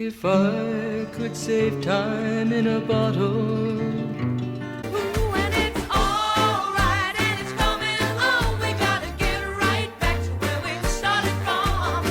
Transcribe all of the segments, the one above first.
If I could save time in a bottle. And it's all right, and it's coming on. We gotta get right back to where we started from.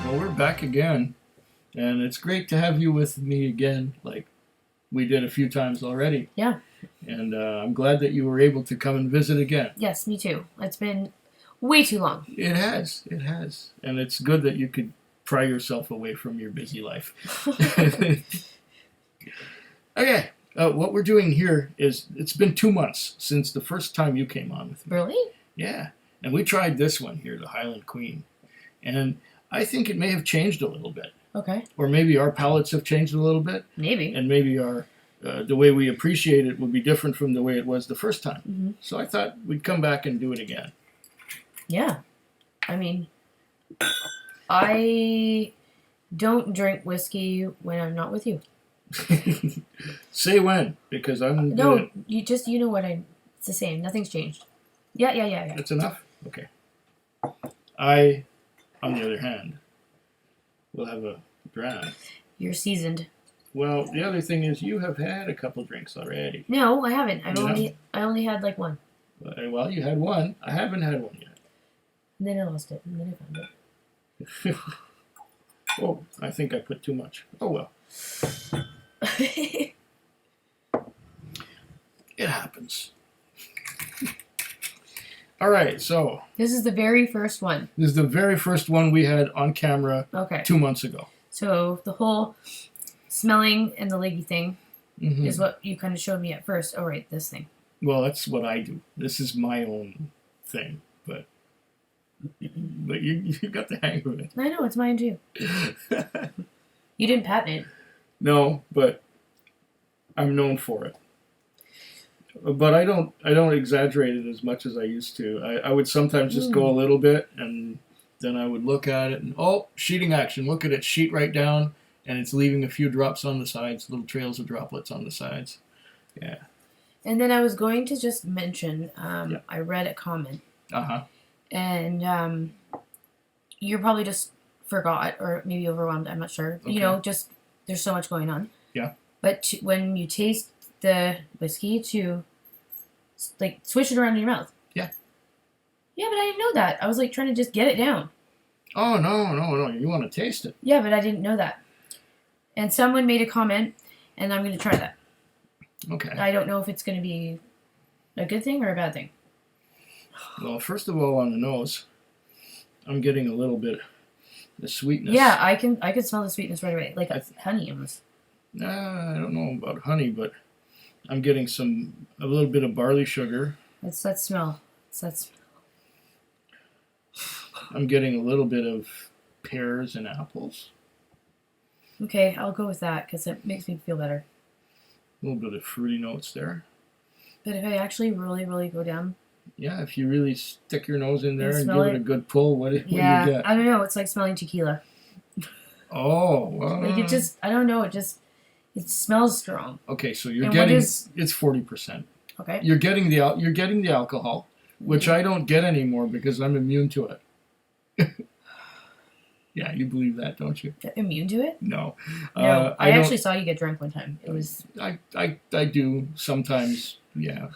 Well, we're back again, and it's great to have you with me again, like we did a few times already. Yeah. And I'm glad that you were able to come and visit again. Yes, me too. It's been way too long. It has. And it's good that you could pry yourself away from your busy life. Okay, what we're doing here is, it's been 2 months since the first time you came on with me. Really? Yeah, and we tried this one here, the Highland Queen. And I think it may have changed a little bit. Okay. Or maybe our palates have changed a little bit. Maybe. And maybe our the way we appreciate it will be different from the way it was the first time. Mm-hmm. So I thought we'd come back and do it again. Yeah. I mean, I don't drink whiskey when I'm not with you. Say when, because I'm No, good. you know what it's the same. Nothing's changed. Yeah. That's enough? Okay. I, on the other hand, will have a dram. You're seasoned. Well, the other thing is you have had a couple drinks already. No, I haven't. Yeah. I only had like one. Well, you had one. I haven't had one yet. And then I lost it. And then I found Oh, I think I put too much. Oh well. it. It happens. All right, so This is the very first one. this is the very first one we had on camera Okay. 2 months ago. So the whole smelling and the leggy thing Mhm. is what you kind of showed me at first. Oh, right, this thing. Well, that's what I do. This is my own thing, but you got the hang of I know, it's mine too. it. You didn't patent it. No, but I'm known for it. But I don't exaggerate it as much as I used to. I would sometimes just go a little bit, and then I would look at it and, oh, sheeting action. Look at it, sheet right down, and it's leaving a few drops on the sides, little trails of droplets on the sides. Yeah. And then I was going to just mention, Yeah. I read a comment, Uh-huh. and you probably just forgot, or maybe overwhelmed, I'm not sure. Okay. You know, just, there's so much going on. Yeah. But when you taste the whiskey, to, like, swish it around in your mouth. Yeah. Yeah, but I didn't know that. I was, like, trying to just get it down. Oh, no. You want to taste it. Yeah, but I didn't know that. And someone made a comment, and I'm going to try that. Okay. I don't know if it's going to be a good thing or a bad thing. Well, first of all, on the nose, I'm getting a little bit of sweetness. Yeah, I can smell the sweetness right away, like honey almost. I don't know about honey, but I'm getting a little bit of barley sugar. It's that smell. It's that smell. I'm getting a little bit of pears and apples. Okay, I'll go with that because it makes me feel better. A little bit of fruity notes there. But if I actually really, really go down, Yeah, if you really stick your nose in there and smell give it it. a good pull, what do you get? I don't know. It's like smelling tequila. Oh, well. Like it just, I don't know. It smells strong. Okay, so you're And getting what is- it's 40%. Okay. You're getting the alcohol, which I don't get anymore because I'm immune to it. Yeah, you believe that, don't you? Immune to it? No. No, I don't- actually saw you get drunk one time. It was. I do sometimes. Yeah,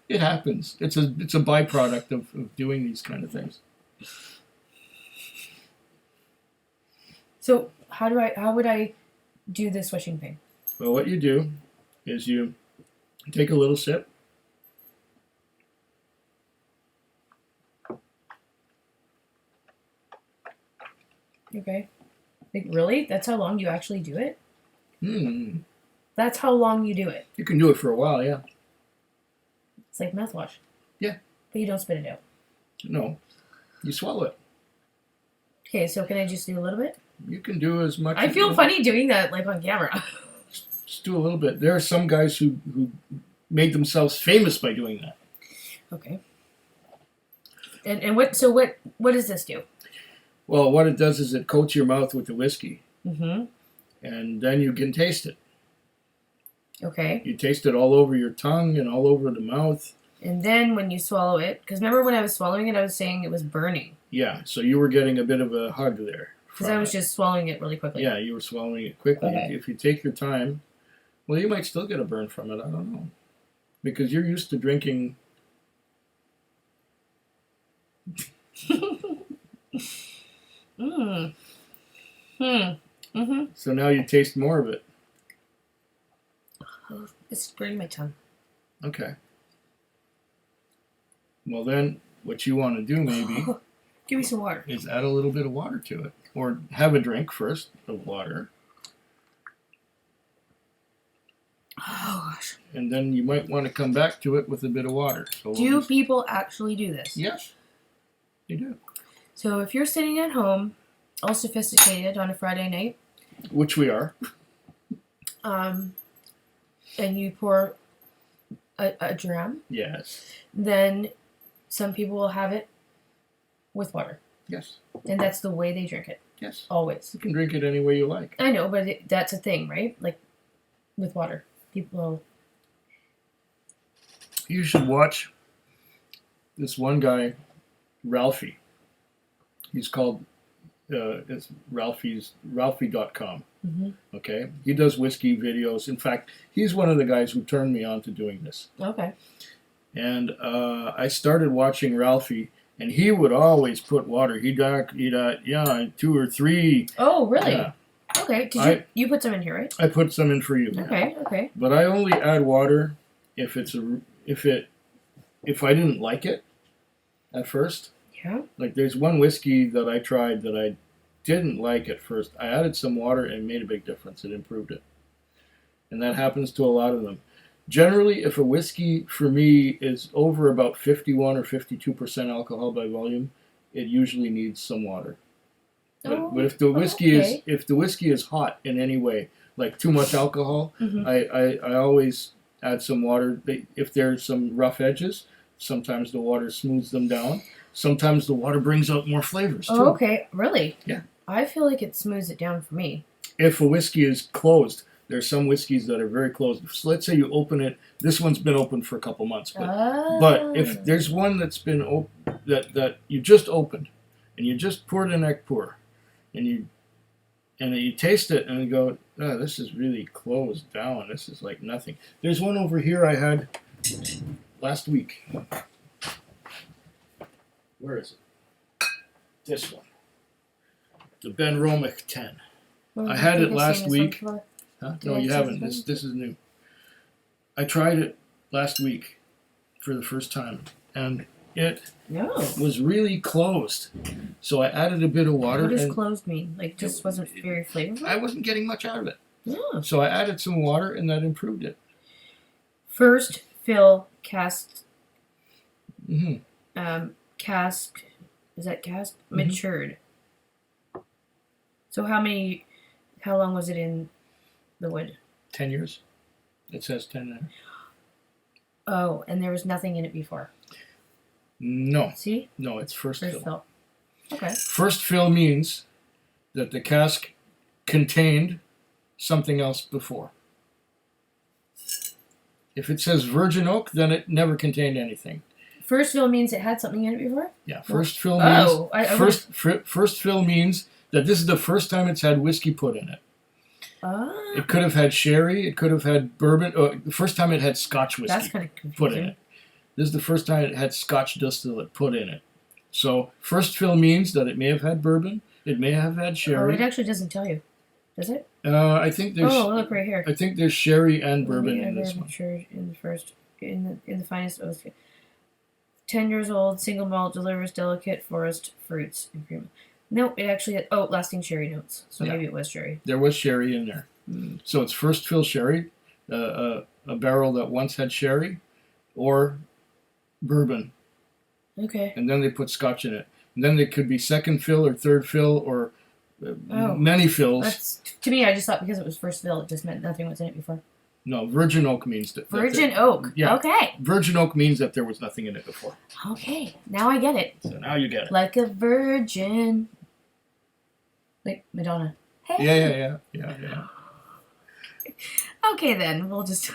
it happens. It's a byproduct of doing these kind of things. So how would I do the swishing thing? Well, what you do is you take a little sip. Okay. Like really? That's how long you actually do it? That's how long you do it. You can do it for a while, yeah. It's like mouthwash. Yeah. But you don't spit it out. No, you swallow it. Okay, so can I just do a little bit? You can do as much. I as feel you funny doing that, like on camera. Just do a little bit. There are some guys who made themselves famous by doing that. Okay. And what does this do? Well, what it does is it coats your mouth with the whiskey, Mm-hmm. and then you can taste it. Okay. You taste it all over your tongue and all over the mouth. And then when you swallow it, because remember when I was swallowing it, I was saying it was burning. Yeah, so you were getting a bit of a hug there. Because I was just swallowing it really quickly. Yeah, you were swallowing it quickly. Okay. If you take your time, well, you might still get a burn from it. I don't know. Because you're used to drinking. So now you taste more of it. Oh, it's burning my tongue. Okay. Well, then what you want to do maybe Give me some water. is add a little bit of water to it. Or have a drink first of water. Oh, gosh. And then you might want to come back to it with a bit of water. So Do people actually do this? Yes, they do. So if you're sitting at home, all sophisticated on a Friday night, Which we are. and you pour a dram, Yes. then some people will have it with water. Yes. And that's the way they drink it. Yes. Always. You can drink it any way you like. I know, but that's a thing, right? Like, with water. People... You should watch this one guy, Ralphie. He's called, it's Ralphie.com. Mm-hmm. Okay? He does whiskey videos. In fact, he's one of the guys who turned me on to doing this. Okay. And I started watching Ralphie, and he would always put water. He'd 2 or 3. Oh, really? Yeah. Okay. Did you put some in here, right? I put some in for you. Okay, okay. But I only add water if I didn't like it at first. Yeah. Like there's one whiskey that I tried that I didn't like at first. I added some water and it made a big difference. It improved it. And that happens to a lot of them. Generally, if a whiskey for me is over about 51 or 52% alcohol by volume, it usually needs some water. But if the whiskey is hot in any way, like too much alcohol, Mm-hmm. I always add some water. If there's some rough edges, sometimes the water smooths them down. Sometimes the water brings out more flavors too. Oh, okay. Really? Yeah. I feel like it smooths it down for me. If a whiskey is closed, there's some whiskeys that are very closed. So let's say you open it. This one's been open for a couple months, but if there's one that's been that you just opened, and you just poured a neck pour, and you taste it and you go, oh, this is really closed down. This is like nothing. There's one over here I had last week. Where is it? This one. The Ben Romick 10. I had it last week. Huh? No, you haven't. This is new. I tried it last week for the first time, and it was really closed. So I added a bit of water. What does closed mean? Like, just wasn't very flavorful? I wasn't getting much out of it. Yeah. So I added some water, and that improved it. First fill cask. Mm-hmm. Cask. Is that cask? Mm-hmm. Matured. So how long was it in the wood? 10 years. It says 10 there. Oh, and there was nothing in it before. No. See? No, it's first fill. fill. Okay. First fill means that the cask contained something else before. If it says virgin oak, then it never contained anything. First fill means it had something in it before? Yeah, first fill means first fill means that this is the first time it's had whiskey put in it. Ah. It could have had sherry, it could have had bourbon. The first time it had Scotch whiskey That's kind of confusing. put in it. This is the first time it had Scotch distillate put in it. So first fill means that it may have had bourbon, it may have had Oh, sherry. it actually doesn't tell you, does it? I think there's. Oh, look right here. I think there's sherry and bourbon in this one. Matured in the finest oats. 10 years old, single malt, delivers delicate forest fruits and cream. No, it actually had lasting sherry notes. So maybe it was sherry. There was sherry in there. So it's first fill sherry, a barrel that once had sherry, or bourbon, Okay. and then they put Scotch in it. And then it could be second fill or third fill or many fills. That's to me. I just thought because it was first fill, it just meant nothing was in it before. No, virgin oak means that. Virgin oak. Yeah. Okay. Virgin oak means that there was nothing in it before. Okay. Now I get it. So now you get it. Like a virgin. Like Madonna. Hey. Yeah. Okay then. We'll just.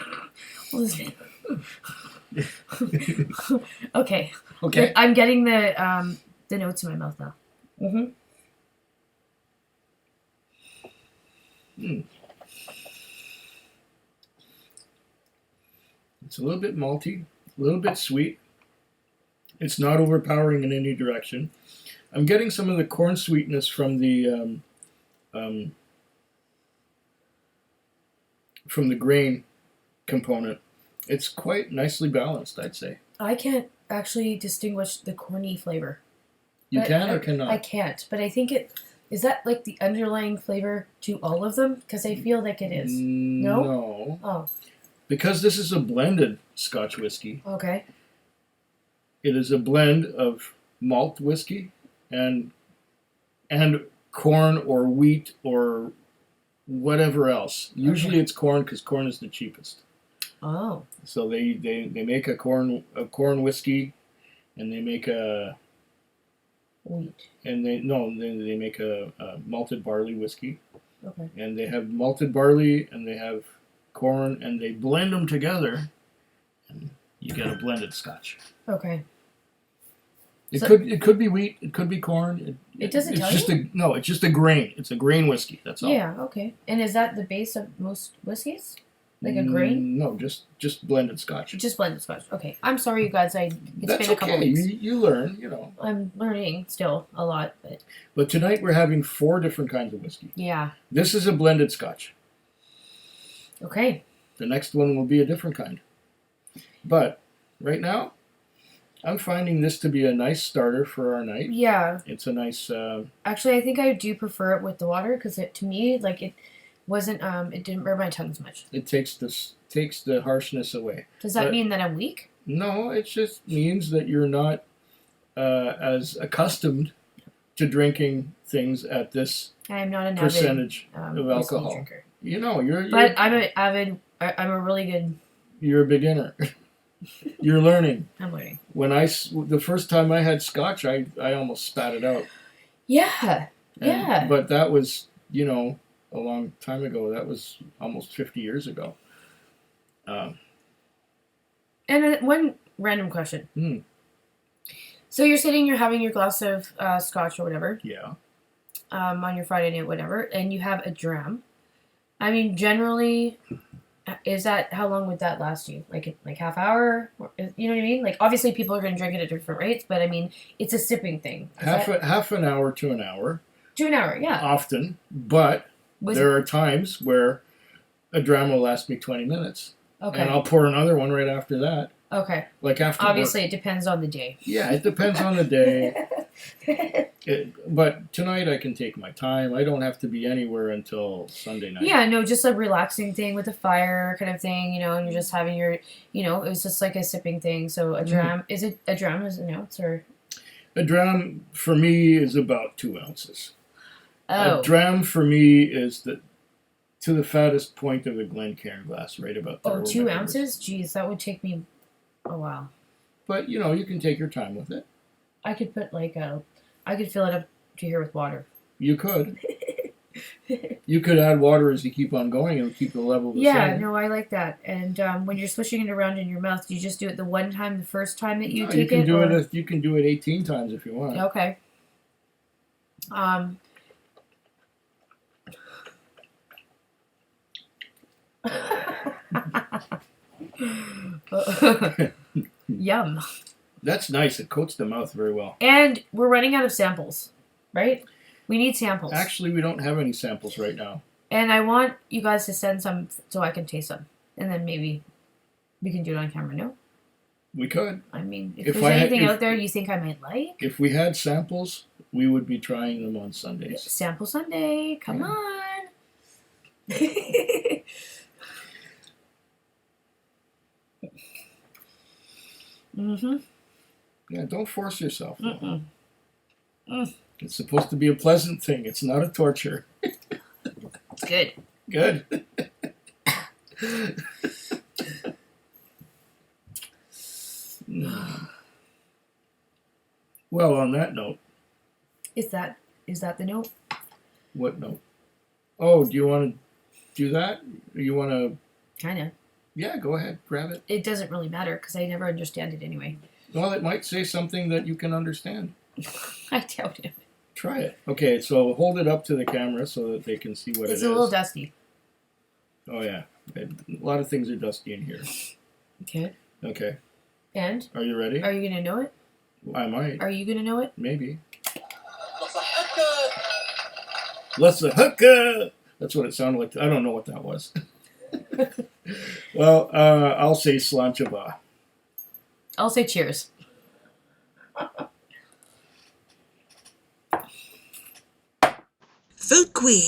Okay. Okay. I'm getting the notes in my mouth now. Mm-hmm. It's a little bit malty, a little bit sweet. It's not overpowering in any direction. I'm getting some of the corn sweetness from the grain component. It's quite nicely balanced, I'd say. I can't actually distinguish the corny flavor. You But can or cannot? I can't, but I think it is that like the underlying flavor to all of them because I feel like it is. No? No. Oh, Because this is a blended Scotch whiskey, okay. it is a blend of malt whiskey and corn or wheat or whatever else. Usually it's corn because corn is the cheapest. Oh, So they make a corn whiskey, and they make wheat. they make a malted barley whiskey, Okay. and they have malted barley and they have corn, and they blend them together, and you get a blended Scotch. Okay. It So- could be wheat, it could be corn. It doesn't it's tell just you? it's just a grain. It's a grain whiskey. That's all. Yeah. Okay. And is that the base of most whiskeys? Like a grain? No, just blended Scotch. Just blended Scotch. Okay. I'm sorry, you guys. It's That's been a couple okay. weeks. You learn, I'm learning still a lot, but But tonight we're having 4 different kinds of whiskey. yeah. This is a blended Scotch. Okay. The next one will be a different kind. But right now, I'm finding this to be a nice starter for our night. Yeah. It's a nice. Actually, I think I do prefer it with the water because to me, like it wasn't. It didn't burn my tongue as much. It takes the harshness away. Does that But- mean that I'm weak? No, it just means that you're not as accustomed to drinking things at this I am not an percentage avid of whiskey alcohol. drinker. You're But I'm an avid. I'm a really good. you're a beginner. You're learning. I'm learning. When the first time I had Scotch, I almost spat it out. Yeah. Yeah. But that was, a long time ago. That was almost 50 years ago. And one random question. Hmm. So you're sitting, you're having your glass of scotch or whatever, Yeah. on your Friday night, whatever, and you have a dram. I mean, generally, how long would that last you? Like half hour? You know what I mean? Like, obviously people are going to drink it at different rates, but I mean, it's a sipping thing. Half an hour to an hour, To an hour, yeah. often. But there are times where a dram will last me 20 minutes. Okay. And I'll pour another one right after that. Okay. Like after Obviously, it depends on the day. Yeah, it depends on the day. But tonight I can take my time. I don't have to be anywhere until Sunday night. Yeah, no, just a relaxing thing with a fire kind of thing, and you're just having your, it was just like a sipping thing. So a dram, is it a dram as an ounce or? A dram for me is about 2 ounces. Oh. A dram for me is to the fattest point of a Glencairn glass, right about there. Oh, 2 ounces? Jeez, that would take me a while. But, you can take your time with it. I could put I could fill it up to here with water. You could. You could add water as you keep on going and keep the level the Yeah, same. no, I like that. And when you're swishing it around in your mouth, do you just do it the one time, the first time that you No, take you can it? do or? it. You can do it 18 times if you want. Okay. Yum. That's nice. It coats the mouth very well. And we're running out of samples, right? We need samples. Actually, we don't have any samples right now. And I want you guys to send some so I can taste them. And then maybe we can do it on camera, no? We could. I mean, if If there's I had- anything if- out there you think I might like, If we had samples, we would be trying them on Sundays. Sample Sunday, come on. Mm-hmm. Yeah, don't force yourself. Mm-mm. It's supposed to be a pleasant thing. It's not a torture. It's good. Good. Well, on that note, Is that the note? what note? Oh, do you want to do that? Or you want to? Kinda. Yeah, go ahead, grab it. It doesn't really matter because I never understand it anyway. Well, it might say something that you can understand. I doubt it. Try it. Okay, so hold it up to the camera so that they can see what It's it a is. little dusty. Oh, yeah. A lot of things are dusty in here. Okay. Okay. And? Are you ready? Are you going to know it? I might. Are you going to know it? Maybe. Let's a hooker! That's what it sounded like. I don't know what that was. Well, I'll say slanchaba. I'll say cheers. Food quick.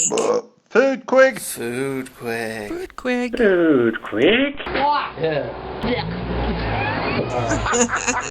Food quick. Food quick. Food quick. Food quick.